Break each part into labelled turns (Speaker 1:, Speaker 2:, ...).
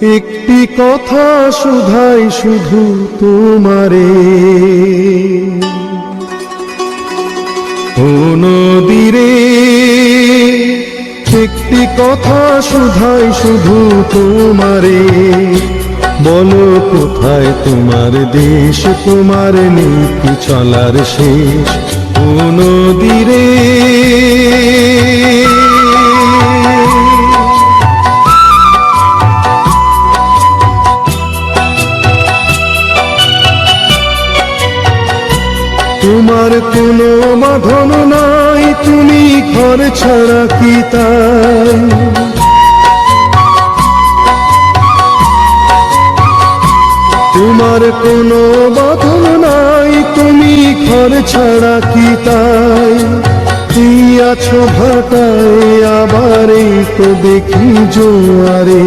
Speaker 1: একটি কথা শুধাই শুধু তোমারে, ও নদীরে একটি কথা শুধাই শুধু তোমারে, বলো কোথায় তোমার দেশ, তোমার নীতি চলার শেষ, ও নদীরে। তোমার কোনো বাঁধন নাই, তুমি ঘর ছাড়া কি তাই, তোমার কোনো বাঁধন নাই, তুমি ঘর ছাড়া কি তাই, তুই আছো ভাটায় আবার এই তো দেখি জোয়ারে,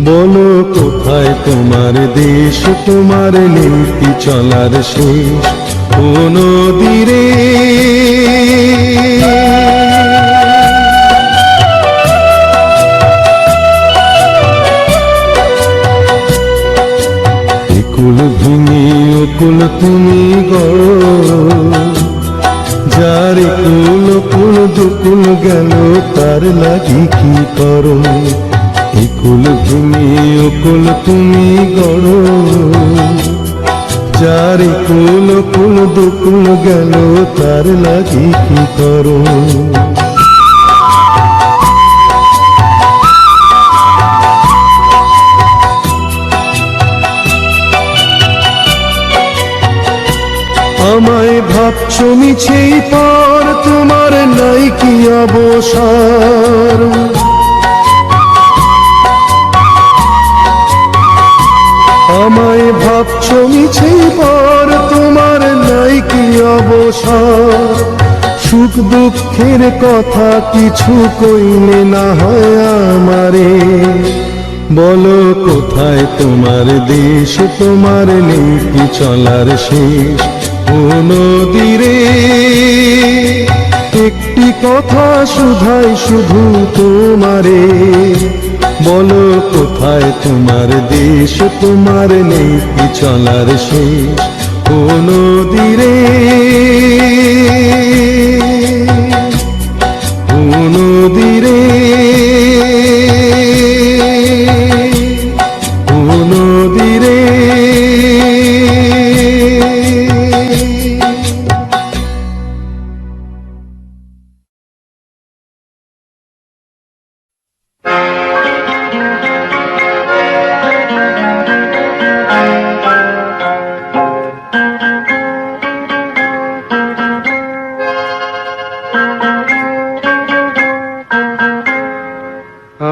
Speaker 1: বলো কোথায় তোমার দেশ, তোমার নীতি চলার শেষ, ও নদীরে। কুল ভেঙে কুল তুমি গড়ো, যার কুল কুল দুকুল গেল তার লাগি কি করো, কুল ভেঙে কুল তুমি গড়ো, যার কুল কুল দুকুল গেল তার লাগি কি করো। আমায় ভাবছো মিছেই পর, তোমার নাই কি অবসর, আমায় ভাবছো মিছেই পর, তোমার নাই কি অবসর, সুখ দুঃখের কথা কিছু কইলে না হয় আমারে, বলো কোথায় তোমার দেশ, তোমার নীতি চলার শেষ, ও নদীরে একটি কথা শুধাই শুধু তোমারে, বলো কোথায় তোমার দেশ, তোমার নীতি চলার শেষ, ও নদীরে, ও নদীরে, ও নদীরে।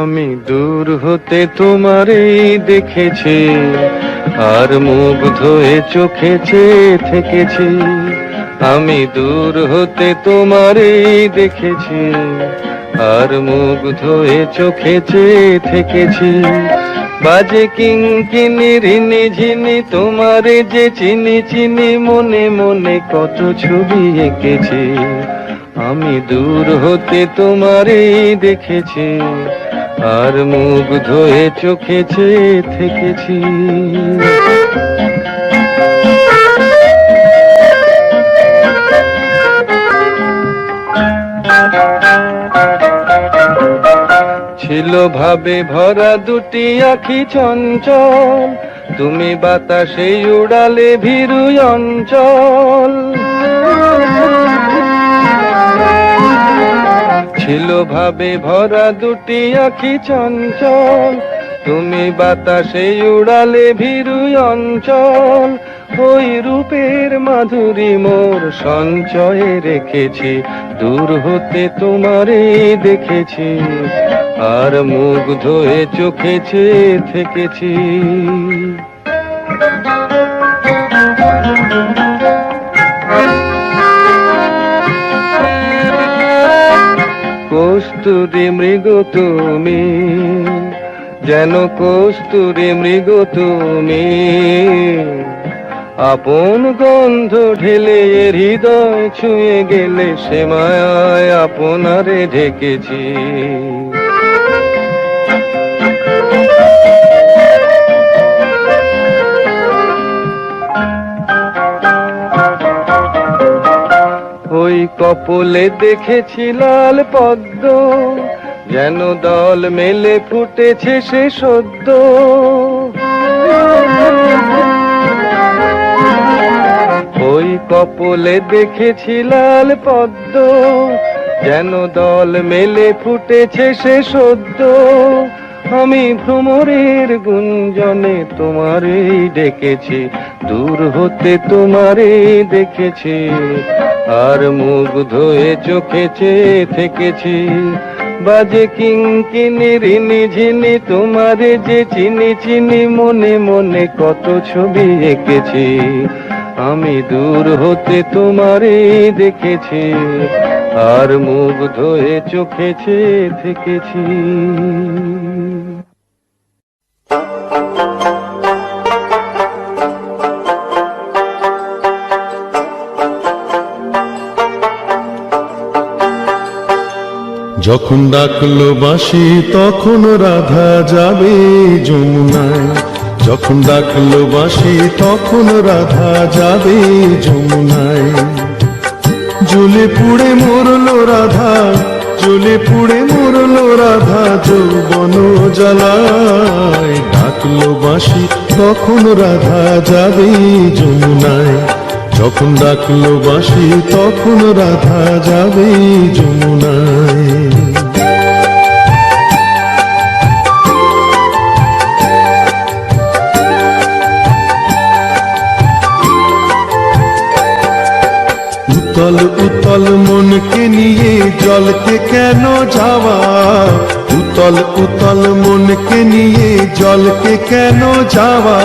Speaker 1: আমি দূর হতে তোমারে দেখেছি, আর মুগ্ধ হয়ে চোখে চেয়ে থেকেছি, আমি দূর হতে তোমারে দেখেছি, আর মুগ্ধ হয়ে চোখে চেয়ে থেকেছি, বাজে কিঙ্কিনি রিনি ঝিনি তোমারে যে চিনি চিনি, মনে মনে কত ছবি এঁকেছি, আমি দূর হতে তোমারে দেখেছি, আর মুগ্ধ হয়ে চোখে চেয়ে থেকেছি। ছিল ভাবে ভরা দুটি আখি চঞ্চল, তুমি বাতাসে উড়ালে ভীরু অঞ্চল, ছিল ভাবে ভরা দুটি আখি চঞ্চল, তুমি বাতাসে উড়ালে ভীরু অঞ্চল, ওই রূপের মাধুরী মোর সঞ্চয়ে রেখেছি, দূর হতে তোমারে দেখেছি, আর মুগ্ধ হয়ে চোখে চেয়ে থেকেছি। কস্তুরী মৃগ তুমি, যেন কস্তুরী মৃগ তুমি, আপন গন্ধ ঢেলে হৃদয় ছুঁয়ে গেলে, সে মায়ায় আপনারে ঢেকেছি। ওই কপলে দেখেছি লাল পদ্ম, যেন দল মেলে ফুটেছে সে সদ্য। ওই কপলে দেখেছি লাল পদ্ম, যেন দল মেলে ফুটেছে সে সদ্য। আমি ভ্রমরের গুঞ্জনে তোমারেই ডেকেছি, দূর হতে তোমারেই দেখেছি, আর মুগ্ধ হয়ে চোখে চেয়ে থেকেছি। বাজে কিঙ্কিনি রিনি ঝিনি তোমারে যে চিনি চিনি, মনে মনে কত ছবি এঁকেছি। আমি দূর হতে তোমারেই দেখেছি, আর মুগ্ধ হয়ে চোখে চেয়ে থেকেছি।
Speaker 2: যখন ডাকলো বাঁশি তখন রাধা যাবে যমুনায়, যখন ডাকলো বাঁশি তখন রাধা যাবে যমুনায়। জ্বলে পুড়ে মরলো রাধা, জ্বলে পুড়ে মরলো রাধা যৌবন জ্বালায়। ডাকলো বাঁশি তখন রাধা যাবে যমুনায়, যখন ডাকলো বাঁশি তখন রাধা যাবে যমুনায়। উতল উতল মনকে নিয়ে জলকে কেন যাওয়া, উতল উতল মনকে নিয়ে জলকে কেন যাওয়া।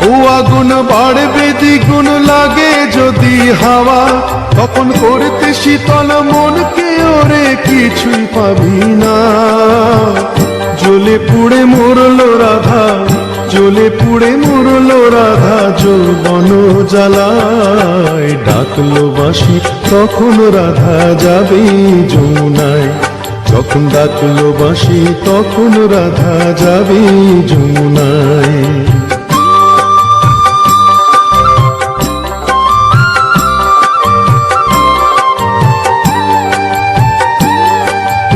Speaker 2: ও আগুন বাড়বে দ্বিগুণ লাগে যদি হাওয়া, তখন করতে শীতল মনকে ওরে কিছুই পাবি না। জ্বলে পুড়ে মরলো রাধা, জ্বলে পুড়ে মরলো রাধা যৌবন জ্বালায়। ডাকলো বাঁশি তখন রাধা যাবে যমুনায়, যখন ডাকলো বাঁশি তখন রাধা যাবে যমুনায়।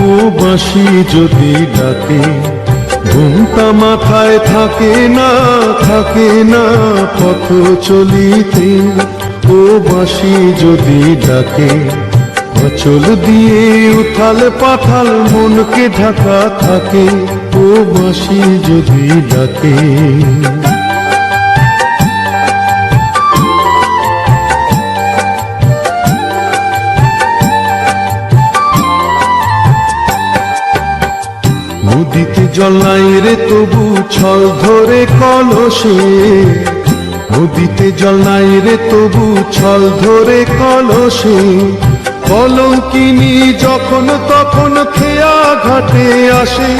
Speaker 2: ও বাঁশি যদি ডাকে ঘুমটা মাথায় থাকে না, থাকে না পথ চলিতে। ও বাঁশি যদি ডাকে আঁচল দিয়ে উথাল পাথাল মনকে ঢাকা থাকে। ও বাঁশি যদি ডাকে নদীতে জল নাই রে তবু ছল ধরে কলসে, নদীতে জল নাই রে তবু ছল ধরে কলসে। কলঙ্কিনী যখন তখন খেয়া ঘাটে আসে,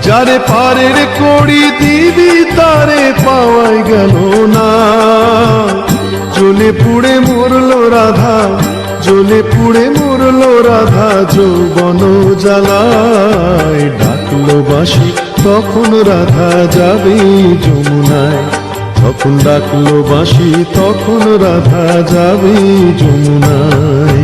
Speaker 2: যারে পারের কড়ি দিবি তারে পাওয়াই গেল না। জ্বলে পুড়ে মরলো রাধা, জ্বলে পুড়ে মরলো রাধা যৌবন জ্বালায়। ডাকলো বাঁশি তখন রাধা যাবে যমুনায়, যখন ডাকলো বাঁশি তখন রাধা যাবে যমুনায়।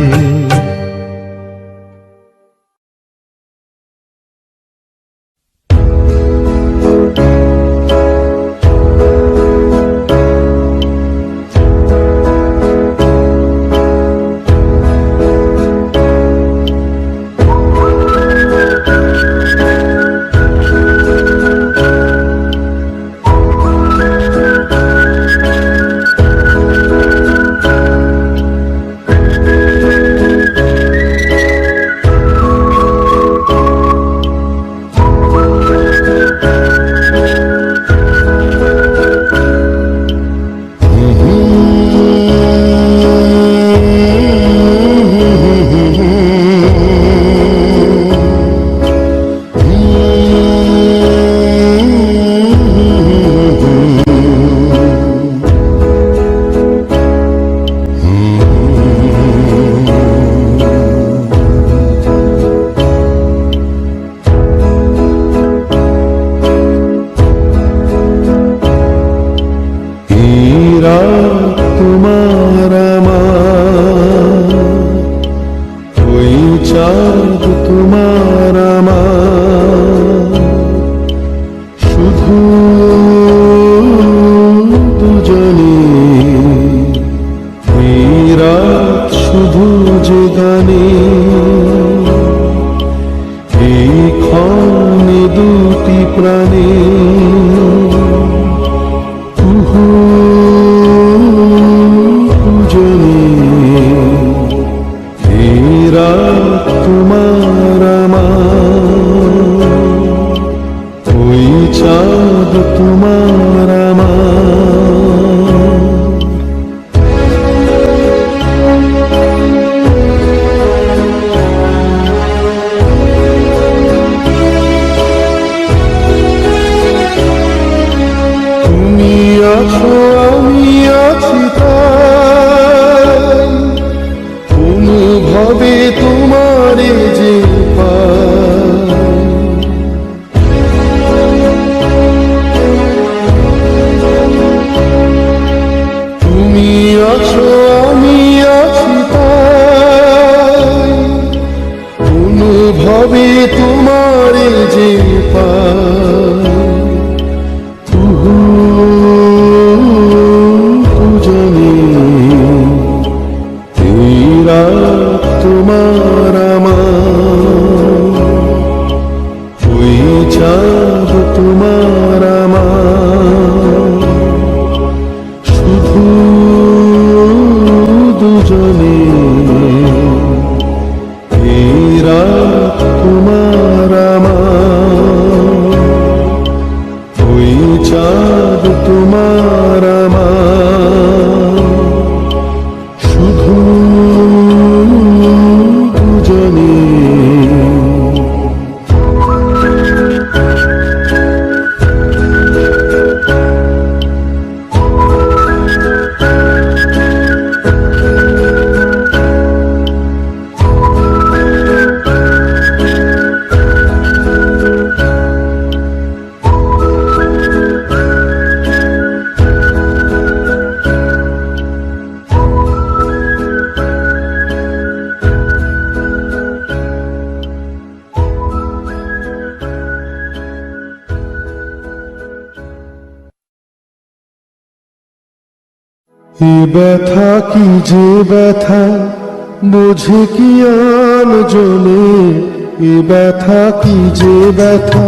Speaker 2: তোমার যে জানি এই রাত তোমার আমার, ওই চাঁদ তোমার আমার, শুধু দুজনে এই রাত তোমার আমার, ওই চাঁদ তোমার আমার, শুধু দুজনে। এ ব্যথা কি যে ব্যথা বোঝে কি আনজনে, এ ব্যথা কি যে ব্যথা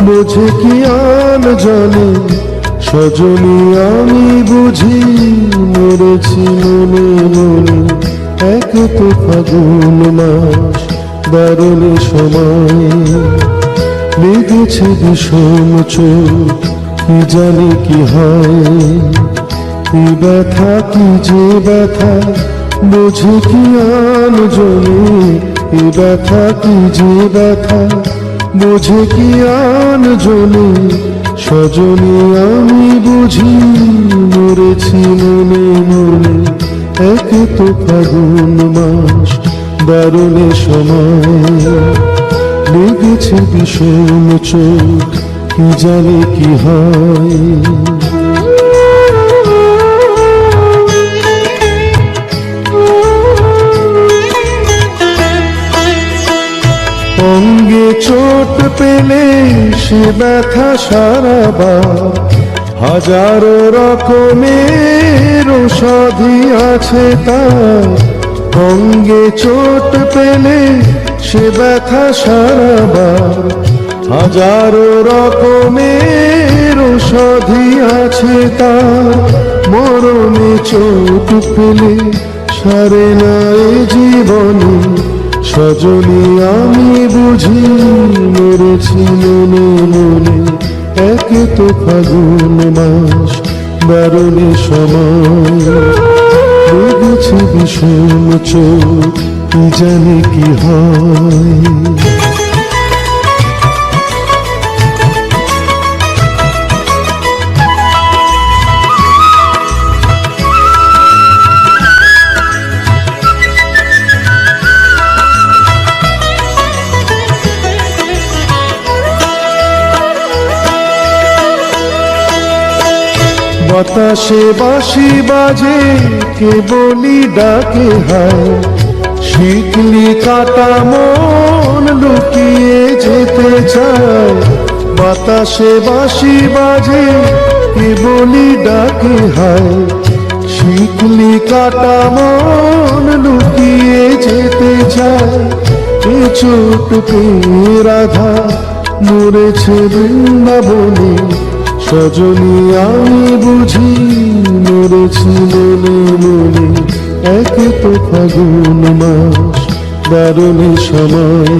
Speaker 2: বোঝে কি আনজনে, সজনী আমি বুঝি মরেছি মনে মনে, এক তো ফাগুন মাস দারুণ সময়, লেগেছে বিষম চোখ কি জানি কি হয়, এই ব্যথা কি যে ব্যথা বোঝে কি আনজনে, এই ব্যথা কি যে ব্যথা বোঝে কি আনজনে, সজনী আমি বুঝি মরেছি মনে মনে, এক তো ফাগুন মাস দারুণ সময়, লেগেছে বিষম চোখ কি জানি কি হয়। অঙ্গে চোট পেলে সে ব্যথা সারাবার, হাজারো রকমের ঔষধি আছে তার, অঙ্গে চোট পেলে সে ব্যথা সারাবার, হাজারো রকমের ঔষধি আছে তার, মরণে চোট পেলে সারে না এ জীবনে, সজনী আমি বুঝি মরেছি মনে মনে, এক তো ফাগুন মাস দারুণ সময়, লেগেছে বিষম চোখ কি জানি কি হয়। বাতাসে বাঁশি বাজে কে বলি ডাকে হায়, শিকলি কাটা মন লুকিয়ে যেতে চায়, বাতাসে বাঁশি বাজে কে বলি ডাকে হায়, শিকলি কাটা মন লুকিয়ে যেতে চায়, এ চোট পেয়ে রাধা মরেছে বৃন্দাবনে, সজনী আমি বুঝি মরেছি মনে মনে, এক তো ফাগুন মাস দারুণ সময়,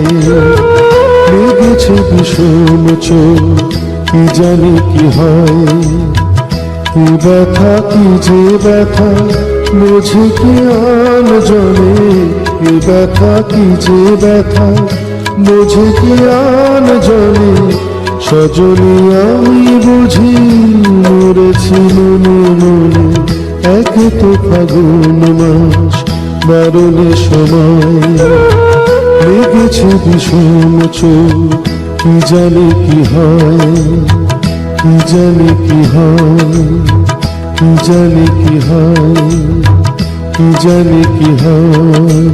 Speaker 2: লেগেছে বিষম চোখ কি জানি কি হয়, কি ব্যথা কি যে ব্যথা বোঝে কি আনজনে, কি ব্যথা কি যে ব্যথা বোঝে কি আনজনে, সজনী আমি বুঝি মরেছি মনে মনে, এক তো ফাগুন মাস দারুণ সময়, লেগেছে বিষম চোখ কি জানি কি হয়, কি জানি কি হয়, কি জানি কি হয়, কি জানি কি হয়।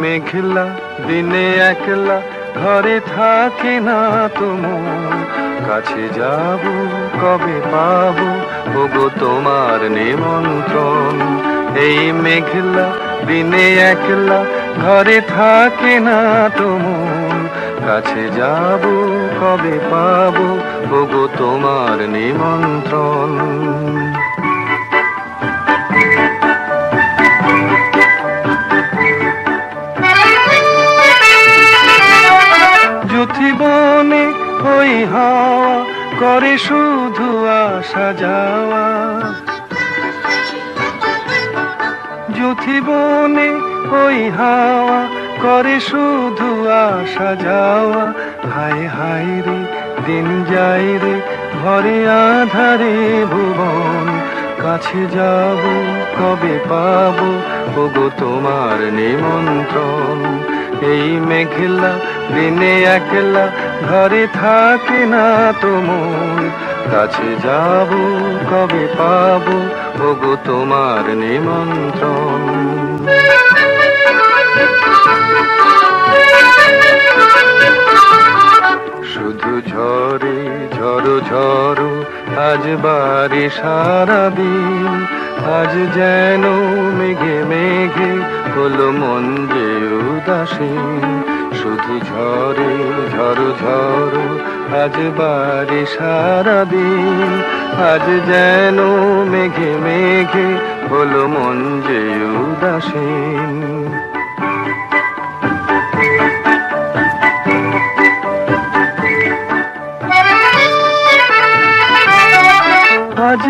Speaker 1: মেঘলা দিনে একলা ঘরে থাকে না তো মন, কাছে যাব কবে পাবো ওগো তোমার নিমন্ত্রণ। এই মেঘলা দিনে একলা ঘরে থাকে না তো মন, কাছে যাব কবে পাবো ওগো তোমার নিমন্ত্রণ। যুথিবনে ওই হাওয়া করে শুধু আসা যাওয়া, যুথিবনে ওই হাওয়া করে শুধু আসা যাওয়া। হায় হায় রে দিন যায় রে ঘরে আধারে ভুবন, কাছে যাব কবে পাবো ওগো তোমার নিমন্ত্রণ। এই মেঘলা দিনে একলা ঘরে থাকে না তো মন, কাছে যাব কবে পাবো ওগো তোমার নিমন্ত্রণ। শুধু ঝরে ঝড়ো ঝড়ো আজ বারে সারাদিন, আজ যেন মেঘে মেঘে হলো মন যে উদাসীন। শুধু ঝরে ঝড়ো ঝড়ো আজ বারে সারাদিন, আজ যেন মেঘে মেঘে হলো মন যে উদাসীন। আজ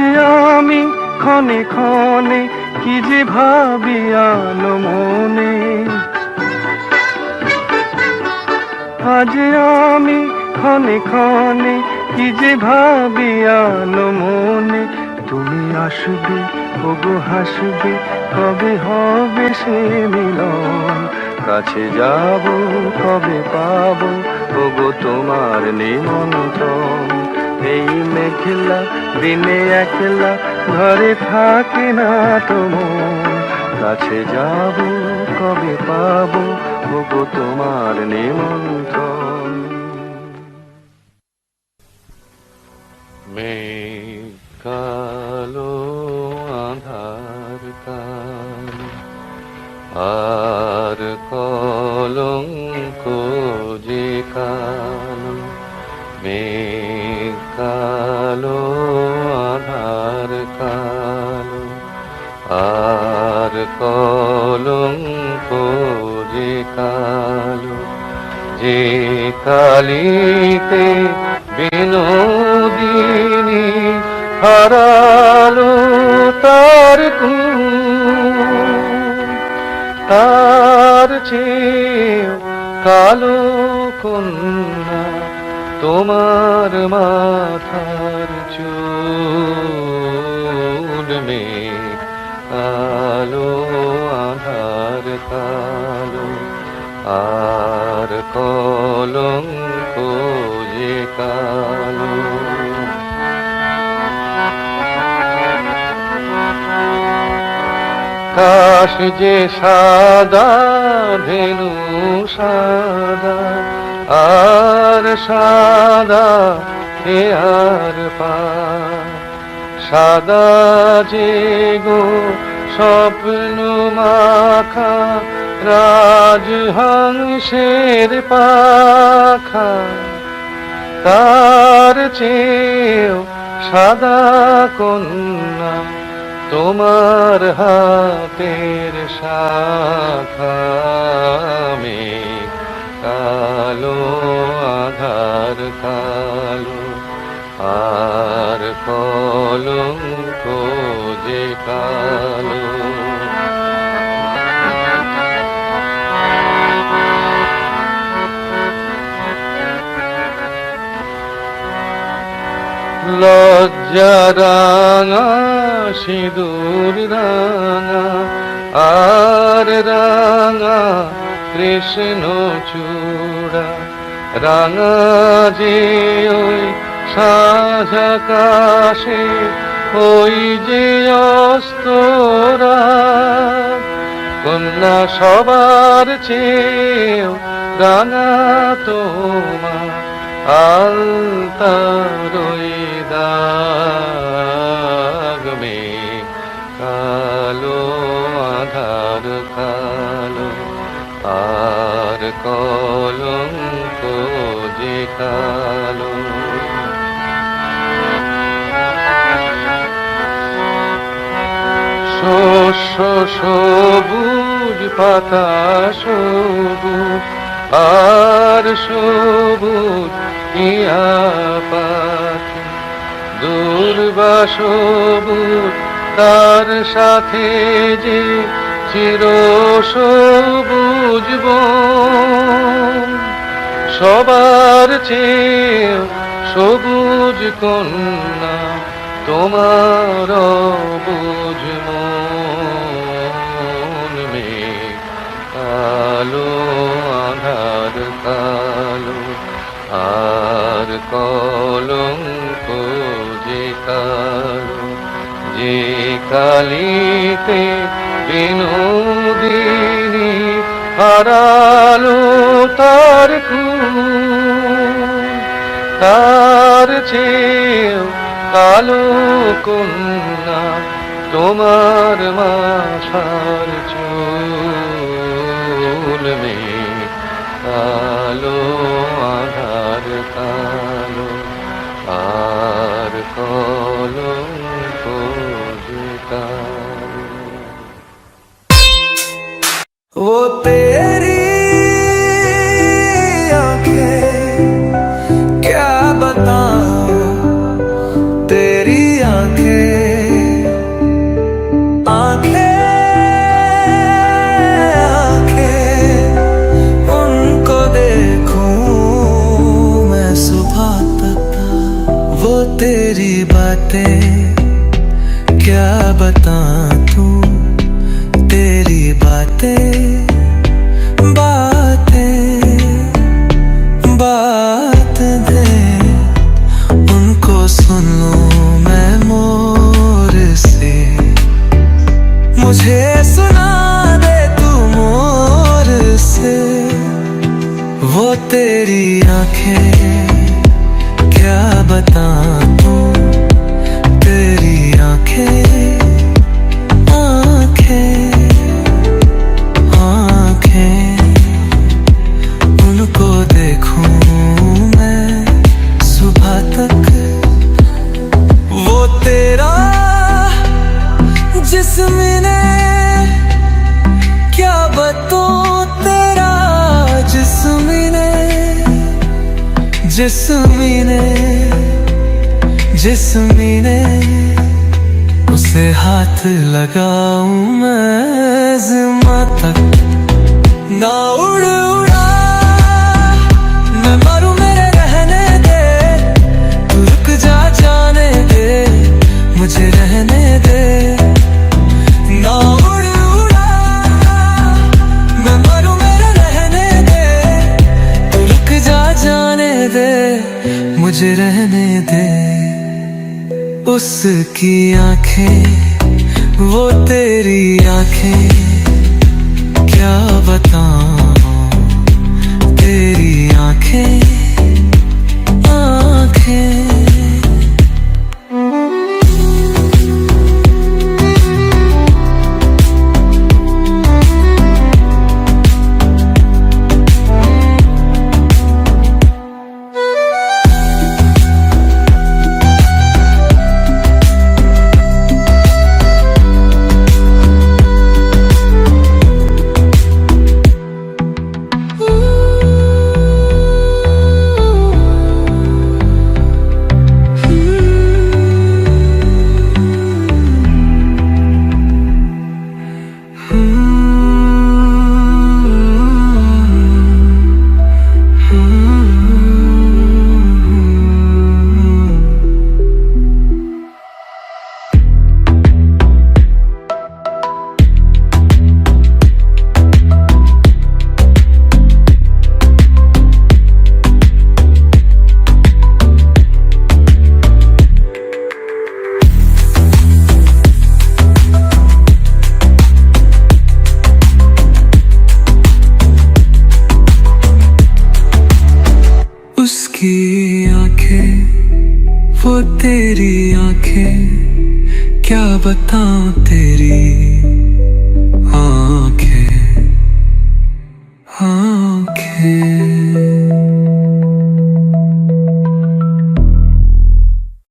Speaker 1: আমি ক্ষণে ক্ষণে কি যে ভাবি আনো মনে, আজ আমি ক্ষণে ক্ষণে কি যে ভাবি আনো মনে। তুমি আসবে ওগো হাসবে কবে হবে সে মিলন, কাছে যাব কবে পাবো ওগো তোমার নিমন্ত্রণ। এই মেঘলা দিনে একলা ঘরে থাকে না তো মন, কাছে যাব কবে পাবো ওগো তোমার নিমন্ত্রণ। মেঘ কালো আধার কালো আর কলঙ্ক যে কালো, মেঘ কালো আধার কালো আর কলঙ্ক যে কালো, যে কালিতে বিনোদিনী হারালো তার তার চেয়ে কালো কন্যা তোমার মাথার চুল। মেঘ কালো আধার কালো আর কলঙ্ক যে কালো। কাশ যে সাদা ধেনু সাদা আর সাদা এ আর পা, সাদা যে গো স্বপ্ন মাখা রাজহংসের পাখা, তার চেয়েও সাদা কন্যা তোমার হাতের শাখা। মেঘ কালো আধার কালো আর কলঙ্ক যে কালো। লজ্জা রাঙা সিঁদুর রাঙা আর রাঙা কৃষ্ণ চূড়া, রাঙা যে ওই সাঁঝ আকাশে ওই যে অস্তরা, কন্যা সবার চেয়েও রাঙা তোমার আলতারই দাগ মেঘ কালো আধার কালো আর কলঙ্ক যে কালো। শস্য সবুজ পাতা সবুজ আর সবুজ ইয়া পাখি দুর্বা সবুজ তার সাথে যে চির সবুজ বন। সবার চেয়ে সবুজ কন্যা তোমার বুঝ মন মেঘ কালো আধার কালো আর কলঙ্ক যে কালো। যে কালিতে বিনোদিনী হারালো তার খুন তার চেয়েও কালো কন্যা তোমার মাথার চুল মেঘ কালো আধার কালো আর কলঙ্ক যে কালো।
Speaker 3: वो तेरी आंखें क्या बताऊं, तेरी आंखें आंखें आंखें उनको देखूं मैं सुबह तक। वो तेरी बातें क्या बताऊं तू, तेरी बातें बात दे उनको सुन लूं मैं मोर से। मुझे सुना दे तू मोर से। वो तेरी आंखें क्या बताऊं, तेरी आंखें उनको देखूं मैं सुबह तक। वो तेरा जिस्म ने क्या बताऊं, तेरा जिस्म ने उसे हाथ लगाऊं मैं ज़िम्मा तक। ना उड़ उड़ा मैं मरूं मेरे रहने दे, तू रुक जा जाने दे मुझे रहने दे। ना उड़ उड़ा मैं मरूं मेरे रहने दे, तू रुक जा जाने दे मुझे रहने दे। उसकी आंखें वो तेरी आंखें क्या बताऊं, तेरी आंखें आंखें। की आंखें, वो तेरी आंखें, क्या बताऊं तेरी आंखें, आंखें।